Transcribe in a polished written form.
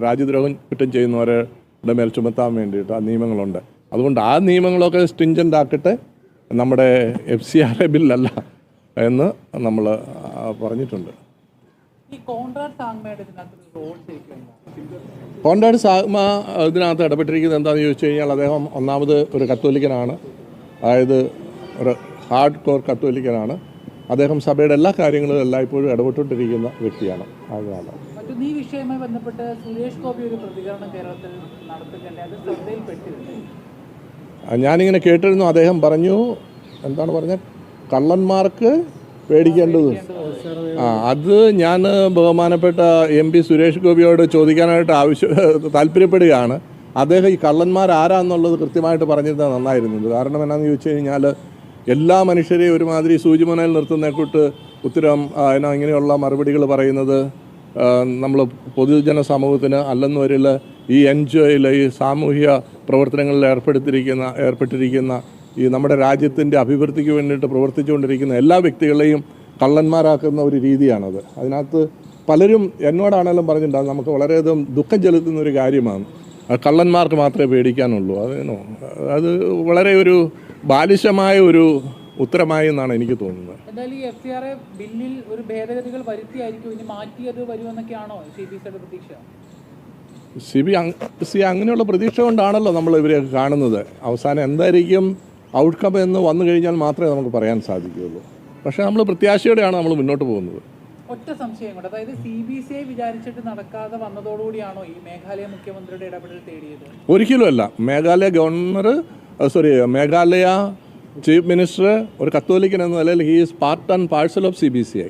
രാജ്യദ്രോഹം കുറ്റം ചെയ്യുന്നവരുടെ മേൽ ചുമത്താൻ വേണ്ടിയിട്ട് ആ നിയമങ്ങളുണ്ട്. അതുകൊണ്ട് ആ നിയമങ്ങളൊക്കെ സ്ട്രിഞ്ചൻ്റ് ആക്കട്ടെ, നമ്മുടെ FCRA ബില്ലല്ല എന്ന് നമ്മൾ പറഞ്ഞിട്ടുണ്ട്. കോൺറാഡ് സാഗ്മ ഇതിനകത്ത് ഇടപെട്ടിരിക്കുന്നത് എന്താണെന്ന് ചോദിച്ചു കഴിഞ്ഞാൽ, അദ്ദേഹം ഒന്നാമത് ഒരു കത്തോലിക്കനാണ്, അതായത് ഒരു ഹാർഡ് കോർ കത്തോലിക്കനാണ്. അദ്ദേഹം സഭയുടെ എല്ലാ കാര്യങ്ങളും എല്ലായ്പ്പോഴും ഇടപെട്ടുകൊണ്ടിരിക്കുന്ന വ്യക്തിയാണ്. അതാണ് ഈ വിഷയവുമായി ബന്ധപ്പെട്ട് സുരേഷ് ഗോപി ഒരു പ്രതികരണം കേരളത്തിൽ നടത്തുകയുണ്ട്. അത് ശ്രദ്ധയിൽപ്പെട്ടിരുന്നു. ഞാനിങ്ങനെ കേട്ടിരുന്നു. അദ്ദേഹം പറഞ്ഞു, എന്താണ് പറഞ്ഞത്, കള്ളന്മാർക്ക് പേടിക്കേണ്ടത്. അത് ഞാൻ ബഹുമാനപ്പെട്ട MP സുരേഷ് ഗോപിയോട് ചോദിക്കാനായിട്ട് താല്പര്യപ്പെടുകയാണ്. അദ്ദേഹം ഈ കള്ളന്മാർ ആരാന്നുള്ളത് കൃത്യമായിട്ട് പറഞ്ഞിരുന്നത് നന്നായിരുന്നത്. കാരണം എന്നാന്ന് ചോദിച്ചു കഴിഞ്ഞാൽ, എല്ലാ മനുഷ്യരെയും ഒരുമാതിരി സൂചിമുനയിൽ നിർത്തുന്ന കൂട്ട് ഉത്തരം ഇങ്ങനെയുള്ള മറുപടികൾ പറയുന്നത് നമ്മൾ പൊതുജന സമൂഹത്തിന് അല്ലെന്ന് വരില്ല ഈ NGOയിൽ ഈ സാമൂഹ്യ പ്രവർത്തനങ്ങളിൽ ഏർപ്പെട്ടിരിക്കുന്ന ഈ നമ്മുടെ രാജ്യത്തിൻ്റെ അഭിവൃദ്ധിക്ക് വേണ്ടിയിട്ട് പ്രവർത്തിച്ചുകൊണ്ടിരിക്കുന്ന എല്ലാ വ്യക്തികളെയും കള്ളന്മാരാക്കുന്ന ഒരു രീതിയാണത്. അതിനകത്ത് പലരും എന്നോടാണെങ്കിലും പറഞ്ഞിട്ടുണ്ടാകും, നമുക്ക് വളരെയധികം ദുഃഖം ചെലുത്തുന്ന ഒരു കാര്യമാണ്. കള്ളന്മാർക്ക് മാത്രമേ പേടിക്കാനുള്ളൂ. അത് വളരെ ഒരു ബാലിശമായ ഒരു ഉത്തരമായി എന്നാണ് എനിക്ക് തോന്നുന്നത്. എന്തായാലും ഈ FCRA ബില്ലിൽ ഒരു ഭേദഗതികൾ വരുത്തിയായിരിക്കും, ഇനി മാറ്റിയത് വരുമെന്നൊക്കെയാണോ CBCയുടെ പ്രതീക്ഷ? അങ്ങനെയുള്ള പ്രതീക്ഷ കൊണ്ടാണല്ലോ നമ്മൾ ഇവരെ കാണുന്നത്. അവസാനം എന്തായിരിക്കും ഔട്ട്കം എന്ന് വന്നു കഴിഞ്ഞാൽ മാത്രമേ നമുക്ക് പറയാൻ സാധിക്കുകയുള്ളൂ. പക്ഷേ നമ്മൾ പ്രത്യാശയോടെയാണ് നമ്മൾ മുന്നോട്ട് പോകുന്നത്. ഒറ്റ സംശയം കൂടെ, അതായത് CBCI വിചാരിച്ചിട്ട് നടക്കാതെ വന്നതോടുകൂടിയാണോ ഈ മേഘാലയ മുഖ്യമന്ത്രിയുടെ ഇടപെടൽ തേടിയത്? ഒരിക്കലുമല്ല. മേഘാലയ ചീഫ് മിനിസ്റ്റർ ഒരു കത്തോലിക്കൻ എന്ന നിലയിൽ he is part and parcel of CBCI.